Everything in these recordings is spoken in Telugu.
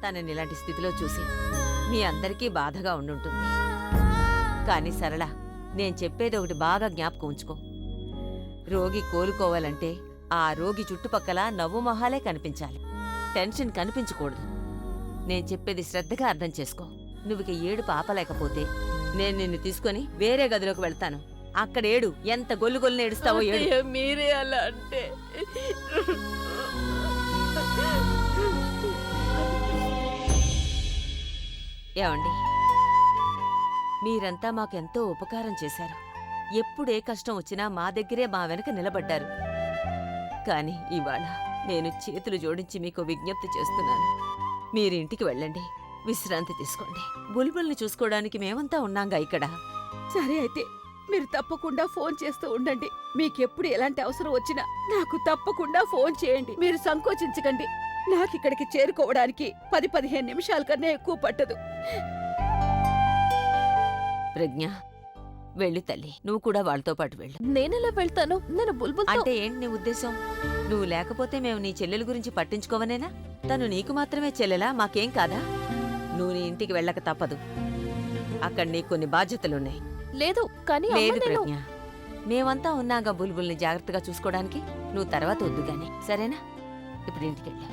తనని ఇలాంటి స్థితిలో చూసి మీ అందరికీ బాధగా ఉండుంటుంది. కాని సరళ, నేను చెప్పేది ఒకటి బాగా జ్ఞాపకం ఉంచుకో. రోగి కోలుకోవాలంటే ఆ రోగి చుట్టుపక్కల నవ్వు మొహాలే కనిపించాలి, టెన్షన్ కనిపించకూడదు. నేను చెప్పేది శ్రద్ధగా అర్థం చేసుకో. నువ్వుకి ఏడుపు ఆపలేకపోతే నేను నిన్ను తీసుకుని వేరే గదిలోకి వెళ్తాను. అక్కడ ఏడు, ఎంత గొల్లు ఏడుస్తావో ఏడు. మీరే అలా అంటే ఏమండి, మీరంతా మాకెంతో ఉపకారం చేశారు. ఎప్పుడే కష్టం వచ్చినా మా దగ్గరే మా వెనక నిలబడ్డారు. కాని ఇవాళ నేను చేతులు జోడించి మీకు విజ్ఞప్తి చేస్తున్నాను. మీరింటికి వెళ్ళండి, విశ్రాంతి తీసుకోండి. బుల్బుల్ని చూసుకోవడానికి మేమంతా ఉన్నాంగా ఇక్కడ. సరే అయితే మీరు తప్పకుండా ఫోన్ చేస్తూ ఉండండి. మీకెప్పుడు ఎలాంటి అవసరం వచ్చినా నాకు తప్పకుండా ఫోన్ చేయండి. మీరు సంకోచించకండి. నాకిక్కడికి చేరుకోవడానికి 10-15 నిమిషాల కన్నా ఎక్కువ పట్టదు. ప్రజ్ఞ, వెళ్ళు తల్లి, నువ్వు కూడా వాళ్ళతో పాటు వెళ్ళు. నేనెలా వెళ్తాను? నేను బుల్బుల్ అంటే ఏంటి నీ ఉద్దేశం? నువ్వు లేకపోతే మేము నీ చెల్లెల గురించి పట్టించుకోవనేనా? తను నీకు మాత్రమే చెల్లెలా, మాకేం కాదా? నువ్వు నీ ఇంటికి వెళ్ళక తప్పదు. అక్కడ నీకు కొన్ని బాధ్యతలున్నాయి. లేదు కానీ లేదు ప్రజ్ఞ, మేమంతా ఉన్నాగా బుల్బుల్ని జాగ్రత్తగా చూసుకోవడానికి. నువ్వు తర్వాత వద్దు గాని, సరేనా? ఇప్పుడు ఇంటికి వెళ్ళా.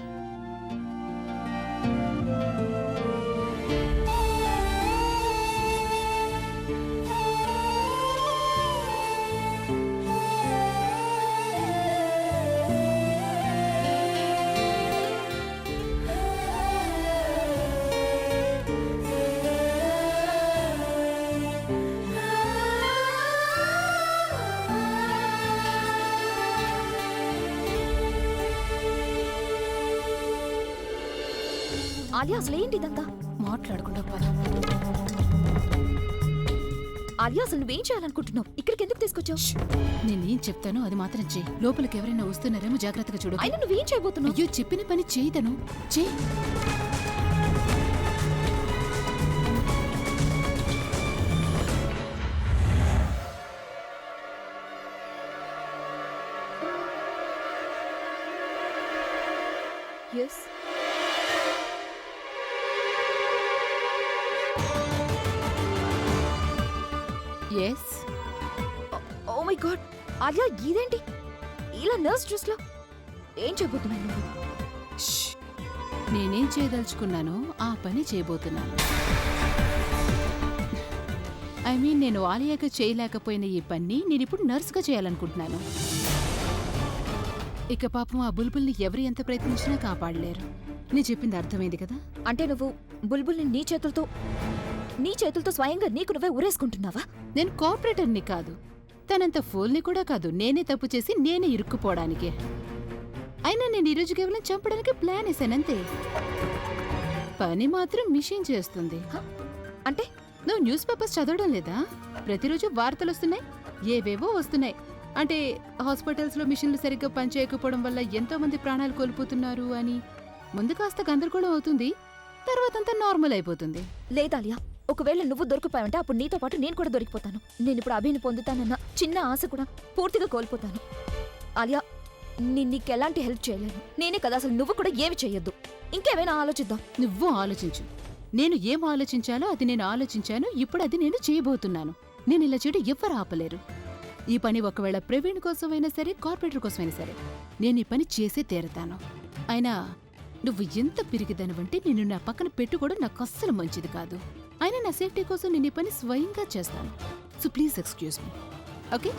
ఆలియా, అసలు ఏంటి ఇదంతా? మాట్లాడకుండా పద. ఆలియా, అసలు నువ్వేం చేయాలనుకుంటున్నావు? ఇక్కడికి ఎందుకు తీసుకొచ్చావు? నేనేం చెప్తానో అది మాత్రం చెయ్యి. లోపలికి ఎవరైనా వస్తున్నారేమో జాగ్రత్తగా చూడు. అయినా నువ్వేం చేయబోతున్నావు? అయ్యో, చెప్పిన పని చేయదను. చెయ్యి. Yes. Yes. Oh my god, Alia ఇదేంటి ఇలా నర్స్ డ్రెస్ లో? ఏం చేయబోతున్నావు నువ్వు? నేనేం చేయదలుచుకున్నానో ఆ పని చేయబోతున్నాను. ఐ మీన్, నేను ఆలియాగా చేయలేకపోయిన ఈ పని నేనిప్పుడు నర్సుగా చేయాలనుకుంటున్నాను. ఇక పాపం ఆ బుల్బుల్ని ఎవరు ఎంత ప్రయత్నించినా కాపాడలేరు. నేను చెప్పింది అర్థమైంది కదా? అంటే నువ్వు బుల్బుల్ని నీ చేతులతో స్వయంగా నీకు నువ్వే ఉరేసుకుంటున్నావా? నేను కోఆపరేటర్ని కాదు, తనంత ఫోల్ని కూడా కాదు. నేనే తప్పు చేసి నేనే ఇరుక్కుపోవడానికే. అయినా నేను ఈరోజు కేవలం చంపడానికి ప్లాన్ వేసానంతే. పని మాత్రం మిషన్ చేస్తుంది. అంటే నువ్వు న్యూస్ పేపర్స్ చదవడం లేదా? ప్రతిరోజు వార్తలు వస్తున్నాయి, ఏవేవో వస్తున్నాయి. అంటే హాస్పిటల్స్లో మిషన్లు సరిగ్గా పనిచేయకపోవడం వల్ల ఎంతో మంది ప్రాణాలు కోల్పోతున్నారు అని. ముందు కాస్త గందరగోళం అవుతుంది, తర్వాతంతా నార్మల్ అయిపోతుంది. లేదాలియా, ఒకవేళ నువ్వు దొరికిపోయావంటే అప్పుడు నీతో పాటు నేను కూడా దొరికిపోతాను. నేను ఇప్పుడు అభిని పొందుతానన్న చిన్న ఆశ కూడా పూర్తిగా కోల్పోతాను. ఆలియా, నీకెలాంటి హెల్ప్ చేయలేను. నేనే కదా, అసలు నువ్వు కూడా ఏమి చెయ్యొద్దు. ఇంకేమైనా ఆలోచిద్దాం. నువ్వు ఆలోచించు. నేను ఏం ఆలోచించాలో అది నేను ఆలోచించాను. ఇప్పుడు అది నేను చేయబోతున్నాను. నేను ఇలా చేయడం ఎవ్వరు ఆపలేరు. ఈ పని ఒకవేళ ప్రవీణ్ కోసమైనా సరే, కార్పొరేటర్ కోసమైనా సరే, నేను ఈ పని చేసే తీరతాను. అయినా నువ్వు ఎంత పిరిగిదనవంటే నేను నా పక్కన పెట్టుకోవడం నాకు అస్సలు మంచిది కాదు. అయినా నా సేఫ్టీ కోసం నేను ఈ పని స్వయంగా చేస్తాను. So please excuse me, okay?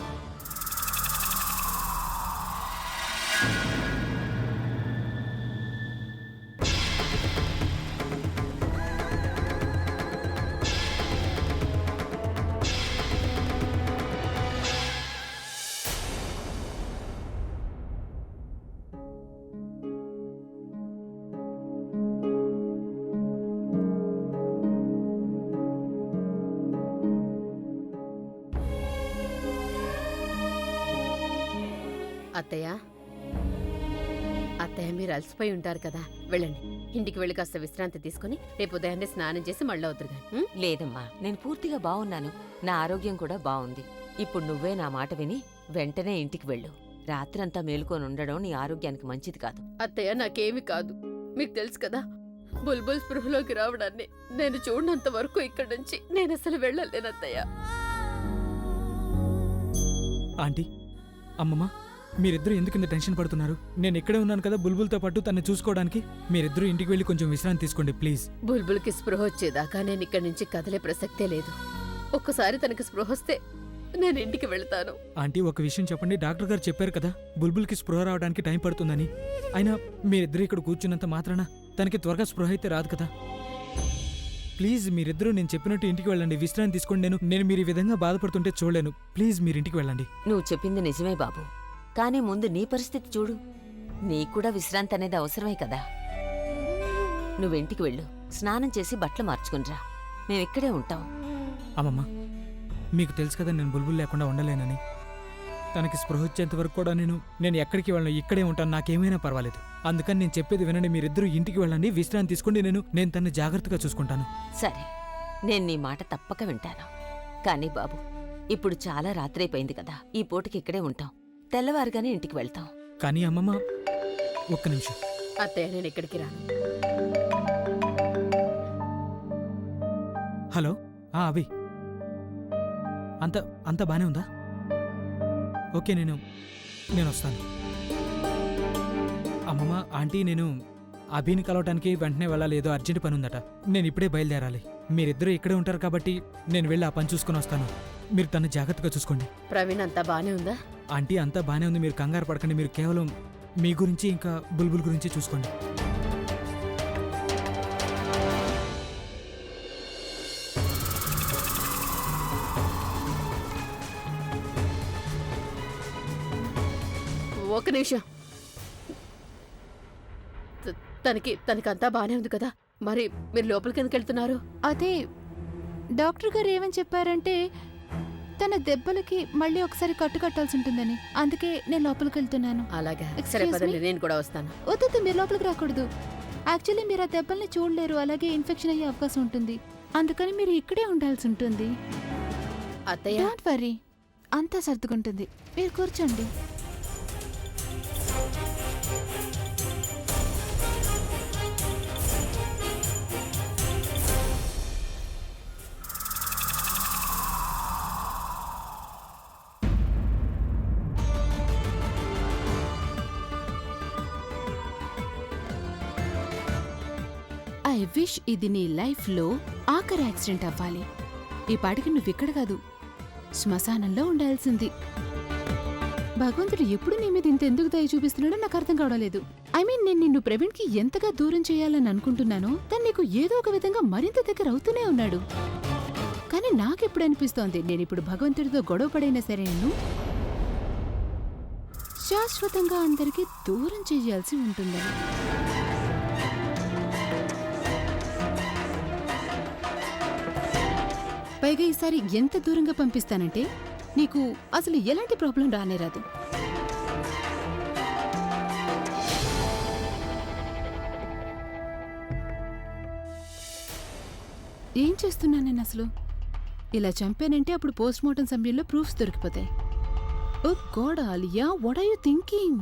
అత్తయ్య, మీరు అలసిపోయి ఉంటారు కదా, వెళ్ళండి. ఇంటికి వెళ్ళి కాస్త విశ్రాంతి తీసుకుని రేపు ఉదయాన్నే స్నానం చేసి మళ్ళీ వద్దురుగా. లేదమ్మా, నేను పూర్తిగా బాగున్నాను. నా ఆరోగ్యం కూడా బాగుంది. ఇప్పుడు నువ్వే నా మాట విని వెంటనే ఇంటికి వెళ్ళు. రాత్రంతా మేలుకొని ఉండడం నీ ఆరోగ్యానికి మంచిది కాదు. అత్తయ్య, నాకేమీ కాదు. మీకు తెలుసు కదా, బుల్బుల్ స్పృహలోకి రావడాన్ని నేను చూడనంత వరకు ఇక్కడి నుంచి నేను అసలు వెళ్ళలేనత్తయ్య. ఆంటీ, అమ్మమ్మ, మీరిద్దరూ ఎందుకు ఇంత టెన్షన్ పడుతున్నారు? నేను ఇక్కడే ఉన్నాను కదా బుల్బుల్తో పాటు తన్ని చూసుకోవడానికి. మీరిద్దరూ ఇంటికి వెళ్ళి కొంచెం విశ్రాంతి తీసుకోండి ప్లీజ్. బుల్బుల్కి స్పృహ వచ్చేదాకా నేను ఇక్కడి నుంచి కదలే ప్రసక్తే లేదు. ఒక్కసారి తనకి స్పృహ వస్తే నేను ఇంటికి వెళ్తాను. ఆంటీ, ఒక విషయం చెప్పండి. డాక్టర్ గారు చెప్పారు కదా బుల్బుల్కి స్పృహ రావడానికి టైం పడుతుందని. అయినా మీరిద్దరూ ఇక్కడ కూర్చున్నంత మాత్రాన తనకి త్వరగా స్పృహ అయితే రాదు కదా. ప్లీజ్ మీరిద్దరూ నేను చెప్పినట్టు ఇంటికి వెళ్ళండి, విశ్రాంతి తీసుకోండి. నేను మీరు ఈ విధంగా బాధపడుతుంటే చూడలేను. ప్లీజ్ మీరు ఇంటికి వెళ్ళండి. నువ్వు చెప్పింది నిజమే బాబు, కానీ ముందు నీ పరిస్థితి చూడు. నీకు కూడా విశ్రాంతి అనేది అవసరమే కదా. నువ్వింటికి వెళ్ళు, స్నానం చేసి బట్టలు మార్చుకునిరా. మేమిక్కడే ఉంటాం. అమ్మమ్మ, మీకు తెలుసు కదా నేను బుల్బుల్ లేకుండా ఉండలేనని. తనకి స్పృహ వచ్చేంత వరకు కూడా నేను ఎక్కడికి వెళ్ళను, ఇక్కడే ఉంటాను, నాకేమైనా పర్వాలేదు. అందుకని నేను చెప్పేది వినండి, మీరిద్దరూ ఇంటికి వెళ్ళండి, విశ్రాంతి తీసుకోండి. నేను తన్ని జాగ్రత్తగా చూసుకుంటాను. సరే, నేను నీ మాట తప్పక వింటాను. కానీ బాబు, ఇప్పుడు చాలా రాత్రైపోయింది కదా, ఈ పూటకి ఇక్కడే ఉంటాం. తెల్లవారుగానే ఇంటికి వెళ్తాం. కానీ అమ్మమ్మ, ఒక్క నిమిషం. అత్తయ్య, నేను ఇక్కడికి రాను. హలో, అభి, అంత బానే ఉందా? ఓకే, నేను వస్తాను. అమ్మమ్మ, ఆంటీ, నేను అభిని కలవటానికి వెంటనే వెళ్ళాలి, ఏదో అర్జెంట్ పని ఉందట. నేను ఇప్పుడే బయలుదేరాలి. మీరిద్దరూ ఇక్కడే ఉంటారు కాబట్టి నేను వెళ్ళి ఆ పని చూసుకొని వస్తాను. మీరు తను జాగ్రత్తగా చూసుకోండి. ప్రవీణ్ అంతా బానే ఉందా? ఆంటీ, అంతా బానే ఉంది, మీరు కంగారు పడకండి. మీరు కేవలం మీ గురించి ఇంకా బుల్బుల్ గురించి చూసుకోండి. ఒక నిమిషం. తనకి అంతా బానే ఉంది కదా, మరి మీరు లోపలికి ఎందుకు వెళ్తున్నారు? అదే డాక్టర్ గారు ఏమని చెప్పారంటే తన దెబ్బలకి మళ్ళీ ఒకసారి కట్టు కట్టాల్సి ఉంటుందని. అందుకే నేను లోపలికి వెళ్తున్నాను. అలాగా, Excuse సరే me? పదండి, నేను కూడా వస్తాను. వద్దు, మీరు లోపలికి రాకూడదు. యాక్చువల్లీ మీరు ఆ దెబ్బల్ని చూడలేరు, అలాగే ఇన్ఫెక్షన్ అయ్యే అవకాశం ఉంటుంది. అందుకని మీరు ఇక్కడే ఉండాల్సి ఉంటుంది. అత్తయ్య, డోంట్ వరీ, అంతా సర్దుకుంటుంది. మీరు కూర్చోండి. ఐ విష్ ఇది నీ లైఫ్లో ఆఖరి యాక్సిడెంట్ అవ్వాలి. ఈ పాటికి నువ్విక్కడ కాదు, శ్మశానంలో ఉండాల్సింది. భగవంతుడు ఎప్పుడు నీ మీద ఇంతెందుకు దయ చూపిస్తున్నాడో నాకు అర్థం కావడం లేదు. నేను నిన్ను ప్రవీణ్కి ఎంతగా దూరం చేయాలని అనుకుంటున్నానో తను నీకు ఏదో ఒక విధంగా మరింత దగ్గర అవుతూనే ఉన్నాడు. కానీ నాకెప్పుడు అనిపిస్తోంది నేనిప్పుడు భగవంతుడితో గొడవ పడైనా సరే నిన్ను శాశ్వతంగా అందరికీ దూరం చేయాల్సి ఉంటుందని. పైగా ఈసారి ఎంత దూరంగా పంపిస్తానంటే నీకు అసలు ఎలాంటి ప్రాబ్లం రానేరాదు. ఏం చేస్తున్నాను నేను అసలు? ఇలా చంపానంటే అప్పుడు పోస్ట్ మార్టం సమయంలో ప్రూఫ్స్ దొరికిపోతాయి. Oh God Alia, what are you thinking?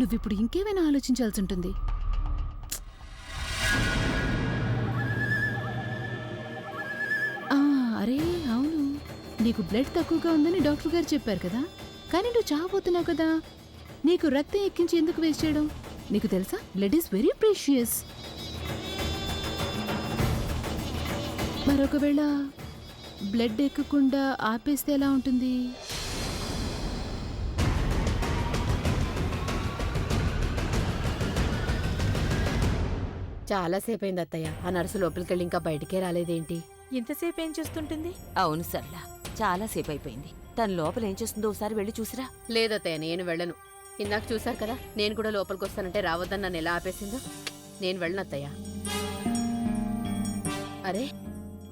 నువ్విప్పుడు ఇంకేమైనా ఆలోచించాల్సి ఉంటుంది. అరే అవును, నీకు బ్లడ్ తక్కువగా ఉందని డాక్టర్ గారు చెప్పారు కదా, కానీ నువ్వు చావబోతున్నావు కదా. నీకు రక్తం ఎక్కించి ఎందుకు వేస్ట్ చేయడం? నీకు తెలుసా, బ్లడ్ ఈస్ వెరీ ప్రీషియస్. మరొకవేళ బ్లడ్ ఎక్కకుండా ఆపేస్తే ఎలా ఉంటుంది? చాలాసేపు అయింది అత్తయ్య. ఆ నర్సు లోపలికెళ్ళి ఇంకా బయటికే రాలేదేంటి? ఇంతసేపు ఏం చేస్తుంటుంది? అవును సరళ, చాలాసేపు అయిపోయింది. తను లోపల ఏం చేస్తుందో ఒకసారి వెళ్ళి చూసిరా. లేదత్తయ్య, నేను వెళ్ళను. ఇందాక చూశారు కదా, నేను కూడా లోపలికి వస్తానంటే రావద్దని నన్ను ఎలా ఆపేసిందో. నేను వెళ్ళను అత్తయ్య. అరే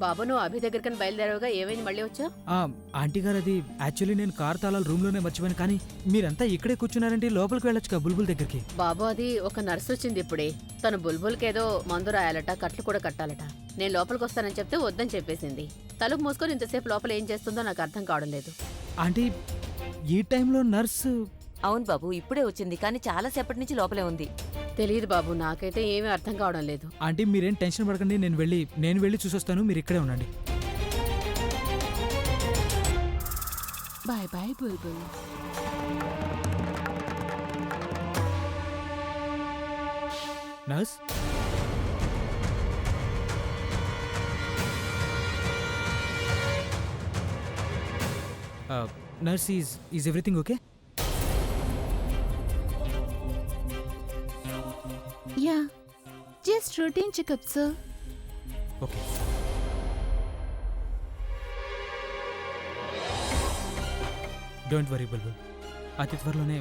బాబు, నువ్వు అభి దగ్గరకని బయలుదేరవుగా, ఏమైంది మళ్ళీ వచ్చావు? ఆంటీ గారు, అది యాక్చువల్లీ నేను కార్ తాళాలు రూమ్లోనే మర్చిపోయాను. కానీ మీరంతా ఇక్కడే కూర్చున్నారంటే లోపలికి వెళ్ళొచ్చు కదా బుల్బుల్ దగ్గరికి. బాబు, అది ఒక నర్సు వచ్చింది ఇప్పుడే. తను బుల్బుల్కి ఏదో మందు రాయాలట, కట్లు కూడా కట్టాలట. నేను లోపలికి వస్తానని చెప్తే వద్దని చెప్పేసింది. తలుపు మూసుకొని ఇంతసేపు లోపల ఏం చేస్తుందో నాకు అర్థం కావడం లేదు. ఆంటీ, ఈ టైంలో నర్సు? అవును బాబు, ఇప్పుడే వచ్చింది, కానీ చాలాసేపటి నుంచి లోపలే ఉంది. తెలియదు బాబు, నాకైతే ఏమీ అర్థం కావడం లేదు. ఆంటీ మీరేం టెన్షన్ పడకండి, నేను వెళ్ళి చూసొస్తాను, మీరు ఇక్కడే ఉండండి. Bye bye Bulbul. Nurse, nurse, is everything okay? Yeah, just routine checkup sir. Okay. Don't worry Bulbul, అతి త్వరలోనే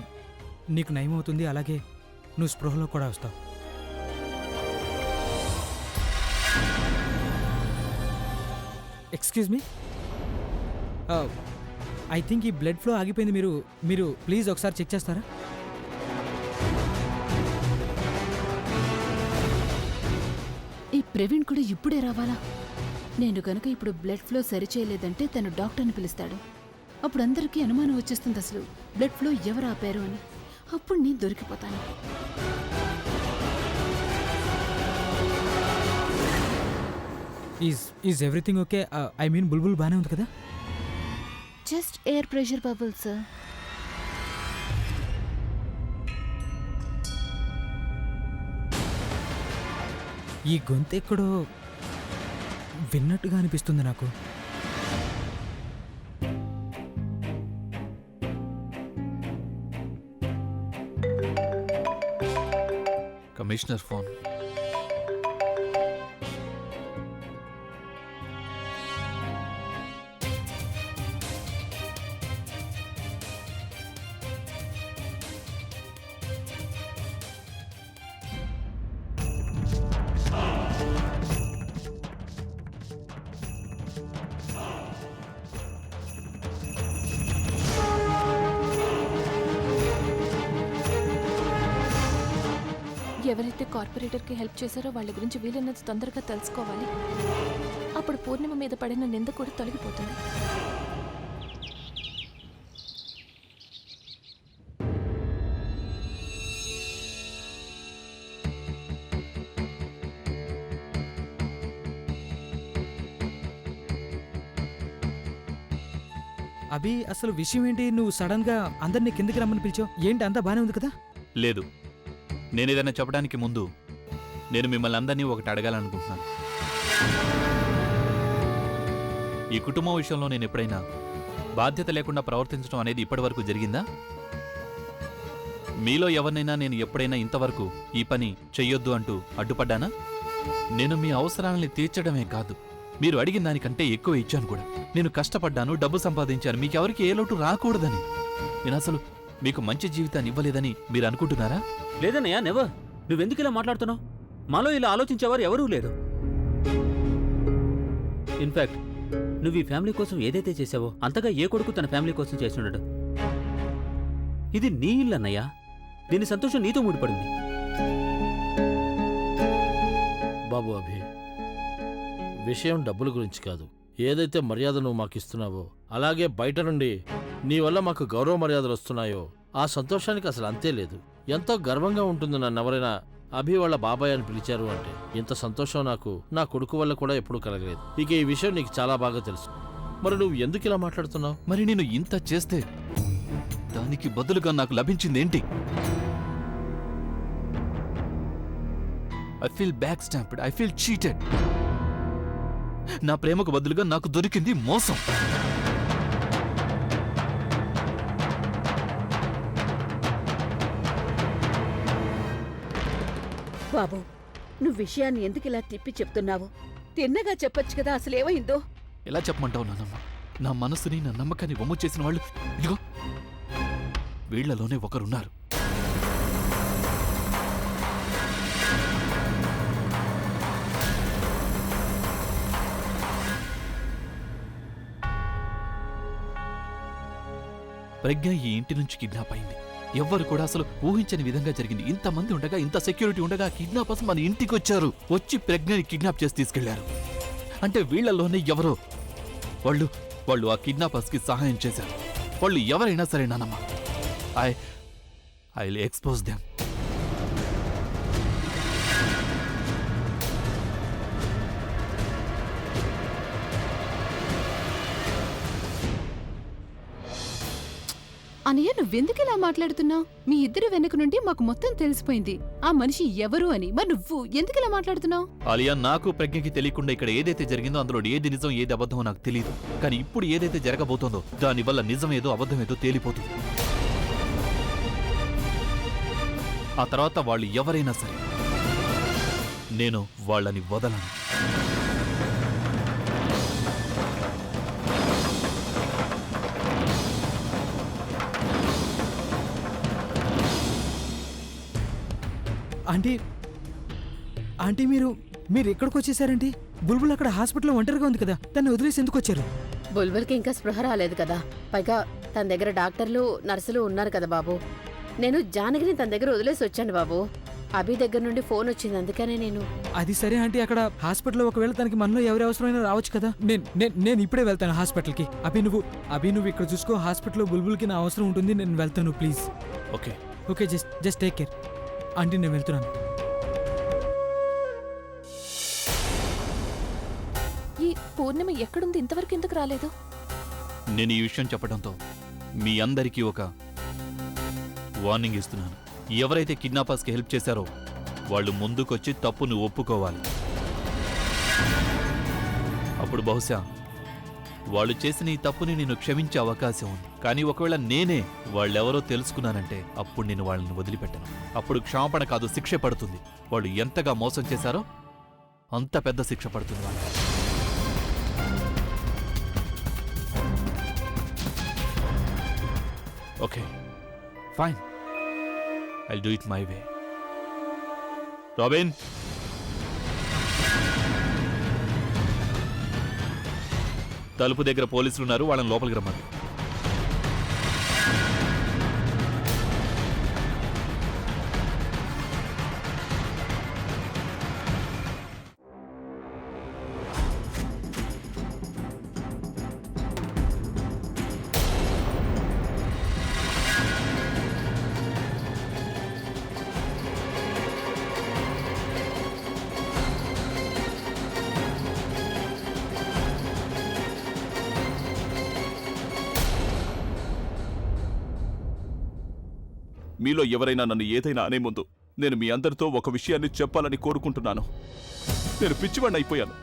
నీకు నయం అవుతుంది, అలాగే నువ్వు స్పృహలో కూడా వస్తావు. ఎక్స్క్యూజ్ మీ, ఐ థింక్ ఈ బ్లడ్ ఫ్లో ఆగిపోయింది. మీరు ప్లీజ్ ఒకసారి చెక్ చేస్తారా? ఈ ప్రవీణ్ కూడా ఇప్పుడే రావాలా? నేను గనుక ఇప్పుడు బ్లడ్ ఫ్లో సరిచేయలేదంటే తను డాక్టర్ని పిలుస్తాడు. అప్పుడు అందరికీ అనుమానం వచ్చేస్తుంది అసలు బ్లడ్ ఫ్లో ఎవరు ఆపారు అని. అప్పుడు నేను దొరికిపోతాను. Is everything okay? I mean Bulbul బాగానే ఉంది కదా? Just air pressure bubble sir. ఈ గొంతు ఎక్కడో విన్నట్టుగా అనిపిస్తుంది నాకు. Commissioner phone. ఎవరైతే కార్పొరేటర్కి హెల్ప్ చేశారో వాళ్ళ గురించి వీలైనంత తొందరగా తెలుసుకోవాలి. అప్పుడు పూర్ణిమ మీద పడిన నింద కూడా తొలగిపోతుంది. అభి, అసలు విషయం ఏంటి? నువ్వు సడన్ గా అందరినీ కిందకి రమ్మని పిలిచావు ఏంటి? అంతా బానే ఉంది కదా? లేదు, నేనేదైనా చెప్పడానికి ముందు నేను మిమ్మల్ని అందరినీ ఒకటి అడగాలనుకుంటున్నాను. ఈ కుటుంబం విషయంలో నేను ఎప్పుడైనా బాధ్యత లేకుండా ప్రవర్తించడం అనేది ఇప్పటివరకు జరిగిందా? మీలో ఎవరినైనా నేను ఎప్పుడైనా ఇంతవరకు ఈ పని చెయ్యొద్దు అంటూ అడ్డుపడ్డానా? నేను మీ అవసరాలని తీర్చడమే కాదు, మీరు అడిగిన దానికంటే ఎక్కువ ఇచ్చాను కూడా. నేను కష్టపడ్డాను, డబ్బు సంపాదించాను, మీకెవరికి ఏ లోటు రాకూడదని. నేను అసలు మీకు మంచి జీవితాన్ని ఇవ్వలేదని మీరు అనుకుంటున్నారా? లేదన్నయ్యా, నెవర్. నువ్వెందుకు ఇలా మాట్లాడుతున్నావు? మాలో ఇలా ఆలోచించేవారు ఎవరూ లేరు. ఇన్ఫాక్ట్ నువ్వు ఈ ఫ్యామిలీ కోసం ఏదైతే చేసావో అంతగా ఏ కొడుకు తన ఫ్యామిలీ కోసం చేస్తుండడు. ఇది నీ ఇల్లు అన్నయ్యా, దీని సంతోషం నీతో ముడిపడింది. బాబు అభి, విషయం డబ్బుల గురించి కాదు. ఏదైతే మర్యాద నువ్వు మాకిస్తున్నావో, అలాగే బయట నుండి నీ వల్ల మాకు గౌరవ మర్యాదలు వస్తున్నాయో ఆ సంతోషానికి అసలు అంతే లేదు. ఎంతో గర్వంగా ఉంటుంది నన్ను ఎవరైనా అభి వాళ్ళ బాబాయ్ అని పిలిచారు అంటే. ఇంత సంతోషం నాకు నా కొడుకు వల్ల కూడా ఎప్పుడూ కలగలేదు. ఇక ఈ విషయం నీకు చాలా బాగా తెలుసు. మరి నువ్వు ఎందుకు ఇలా మాట్లాడుతున్నావు? మరి నేను ఇంత చేస్తే దానికి బదులుగా నాకు లభించిందేంటి? I feel back stabbed, I feel cheated. నా ప్రేమకు బదులుగా నాకు దొరికింది మోసం. బాబు, నువ్వు విషయాన్ని ఎందుకు ఇలా తిప్పి చెప్తున్నావు? తిన్నగా చెప్పొచ్చు కదా అసలేమైందో. ఎలా చెప్పమంటావు నాన్నమ్మ? నా మనసుని, నా నమ్మకాన్ని వమ్ము చేసిన వాళ్ళు ఇదిగో వీళ్లలోనే ఒకరున్నారు. ప్రజ్ఞ ఈ ఇంటి నుంచి కిడ్నాప్ అయింది. ఎవ్వరు కూడా అసలు ఊహించని విధంగా జరిగింది. ఇంతమంది ఉండగా, ఇంత సెక్యూరిటీ ఉండగా కిడ్నాపర్స్ మన ఇంటికి వచ్చారు. వచ్చి ప్రజ్ఞని కిడ్నాప్ చేసి తీసుకెళ్లారు. అంటే వీళ్లలోనే ఎవరో వాళ్ళు ఆ కిడ్నాపర్స్ కి సహాయం చేశారు. వాళ్ళు ఎవరైనా సరే నానమ్మ, ఐ విల్ ఎక్స్పోజ్ దెమ్. అనయ్య నువ్వెందుకు ఇలా మాట్లాడుతున్నావు? మీ ఇద్దరి వెనక నుండి మాకు మొత్తం తెలిసిపోయింది ఆ మనిషి ఎవరు అని. మరి నువ్వు ఎందుకు ఇలా మాట్లాడుతున్నావు? ఆలియా, నాకు ప్రజ్ఞకి తెలియకుండా ఇక్కడ ఏదైతే జరిగిందో అందులో ఏది నిజం ఏది అబద్ధమో నాకు తెలియదు. కానీ ఇప్పుడు ఏదైతే జరగబోతోందో దానివల్ల నిజమేదో అబద్ధమేదో తేలిపోతుంది. ఆ తర్వాత వాళ్ళు ఎవరైనా సరే నేను వాళ్ళని వదలను. ఆంటీ ఆంటీ మీరు ఎక్కడికి వచ్చేసారంటీ? బుల్బుల్ అక్కడ హాస్పిటల్లో ఒంటరిగా ఉంది కదా, దాన్ని వదిలేసి ఎందుకు వచ్చారు? బుల్బుల్కి ఇంకా స్పృహ రాలేదు కదా, పైగా తన దగ్గర డాక్టర్లు నర్సులు ఉన్నారు కదా బాబు. నేను జానకిని తన దగ్గర వదిలేసి వచ్చాను బాబు. అభి దగ్గర నుండి ఫోన్ వచ్చింది, అందుకనే నేను. అది సరే ఆంటీ, అక్కడ హాస్పిటల్లో ఒకవేళ తనకి మనలో ఎవరి అవసరమైనా రావచ్చు కదా. నేను ఇప్పుడే వెళ్తాను హాస్పిటల్కి. అభి నువ్వు ఇక్కడ చూసుకో. హాస్పిటల్లో బుల్బుల్కి నా అవసరం ఉంటుంది, నేను వెళ్తాను please. Okay okay, just take care aunty. నేను వెళ్తున్నాను. ఈ పూర్ణిమ ఎక్కడుంది? ఇంతవరకు ఎందుకు రాలేదు? నేను ఈ విషయం చెప్పడంతో మీ అందరికీ ఒక వార్నింగ్ ఇస్తున్నాను. ఎవరైతే కిడ్నాపర్స్కి హెల్ప్ చేశారో వాళ్ళు ముందుకొచ్చి తప్పును ఒప్పుకోవాలి. అప్పుడు బహుశా వాళ్ళు చేసిన ఈ తప్పుని నేను క్షమించే అవకాశం ఉంది. కానీ ఒకవేళ నేనే వాళ్ళెవరో తెలుసుకున్నానంటే అప్పుడు నేను వాళ్ళని వదిలిపెట్టను. అప్పుడు క్షమాపణ కాదు, శిక్ష పడుతుంది. వాళ్ళు ఎంతగా మోసం చేశారో అంత పెద్ద శిక్ష పడుతుంది వాళ్ళకి. Okay fine, I'll do it my way. Robin, తలుపు దగ్గర పోలీసులు ఉన్నారు, వాళ్ళని లోపలికి రమ్మను. మీలో ఎవరైనా నన్ను ఏదైనా అనే ముందు నేను మీ అందరితో ఒక విషయాన్ని చెప్పాలని కోరుకుంటున్నాను. నేను పిచ్చివాణ్ణి అయిపోయాను,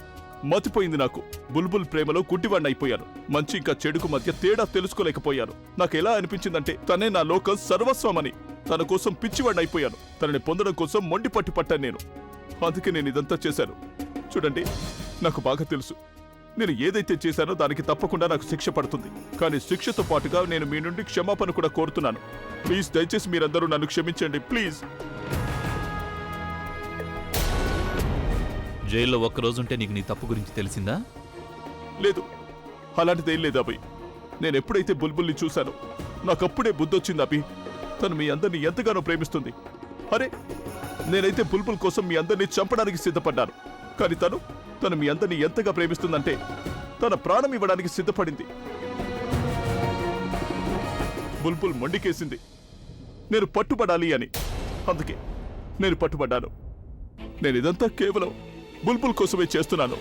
మతిపోయింది నాకు. బుల్బుల్ ప్రేమలో గుడ్డివాణ్ణి అయిపోయాను. మంచి ఇంకా చెడుకు మధ్య తేడా తెలుసుకోలేకపోయాను. నాకు ఎలా అనిపించిందంటే తనే నా లోకం సర్వస్వమని. తన కోసం పిచ్చివాణ్ణి అయిపోయాను. తనని పొందడం కోసం మొండి పట్టు పట్టాను నేను. అందుకే నేను ఇదంతా చేశాను. చూడండి, నాకు బాగా తెలుసు నేను ఏదైతే చేశానో దానికి తప్పకుండా నాకు శిక్ష పడుతుంది. కానీ శిక్షతో పాటుగా నేను మీ నుండి క్షమాపణ కూడా కోరుతున్నాను. ప్లీజ్, దయచేసి మీరందరూ నన్ను క్షమించండి ప్లీజ్. జైల్లో ఒక్కరోజుంటే నీకు నీ తప్పు గురించి తెలిసిందా? లేదు, అలాంటిదేం లేదు అభి. నేను ఎప్పుడైతే బుల్బుల్ని చూశానో నాకప్పుడే బుద్ధొచ్చింది అభి. తను మీ అందరినీ ఎంతగానో ప్రేమిస్తుంది. అరే, నేనైతే బుల్బుల్ కోసం మీ అందరినీ చంపడానికి సిద్ధపడ్డాను. కానీ తను మీ అందరినీ ఎంతగా ప్రేమిస్తుందంటే తన ప్రాణం ఇవ్వడానికి సిద్ధపడింది. బుల్బుల్ మొండికేసింది నేను పట్టుబడాలి అని. అందుకే నేను పట్టుబడ్డాను. నేను ఇదంతా కేవలం బుల్బుల్ కోసమే చేస్తున్నాను.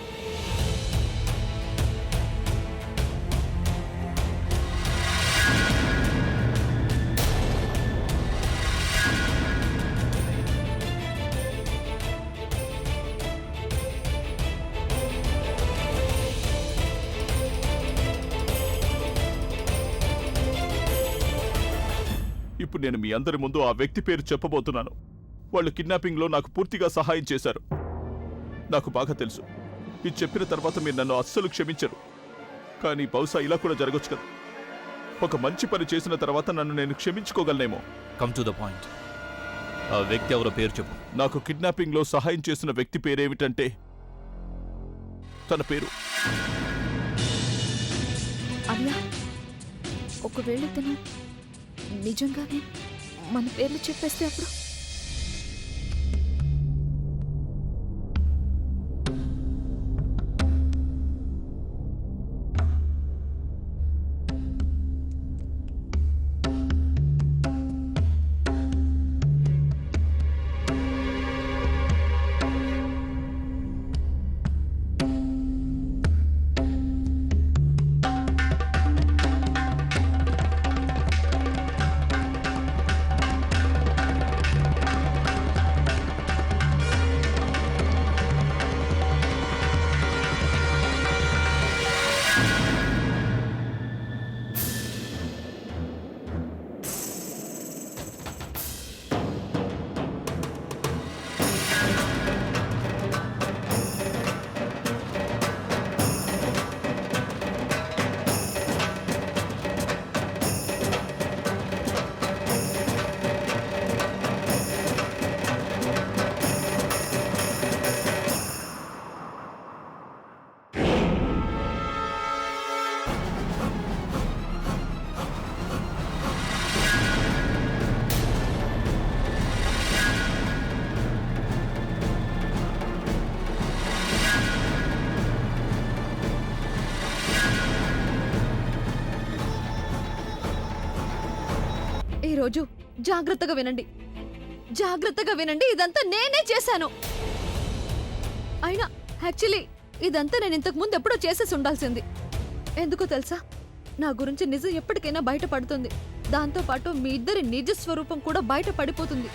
ఇప్పుడు నేను మీ అందరి ముందు ఆ వ్యక్తి పేరు చెప్పబోతున్నాను. వాళ్ళు కిడ్నాపింగ్లో నాకు పూర్తిగా సహాయం చేశారు. నాకు బాగా తెలుసు. ఇది చెప్పిన తర్వాత మీరు నన్ను అస్సలు క్షమించరు. కానీ బహుశా ఇలా కూడా జరగచ్చు కదా. ఒక మంచి పని చేసిన తర్వాత నన్ను నేను క్షమించుకోగలనేమో. Come to the point. ఆ వ్యక్తి ఎవరో పేరు చెప్పు. నాకు కిడ్నాపింగ్లో సహాయం చేసిన వ్యక్తి పేరేమిటంటే తన పేరు అలియా, ఒకవేళ తను నిజంగానే మన పేర్లు చెప్పేస్తే అప్పుడు? రోజు జాగ్రత్తగా వినండి, జాగ్రత్తగా వినండి. ఇదంతా నేనే చేశాను. అయినా యాక్చువల్లీ ఇదంతా నేను ఇంతకు ముందు ఎప్పుడో చేసేసి ఉండాల్సింది. ఎందుకో తెలుసా, నా గురించి నిజం ఎప్పటికైనా బయటపడుతుంది. దాంతోపాటు మీ ఇద్దరి నిజ స్వరూపం కూడా బయట పడిపోతుంది.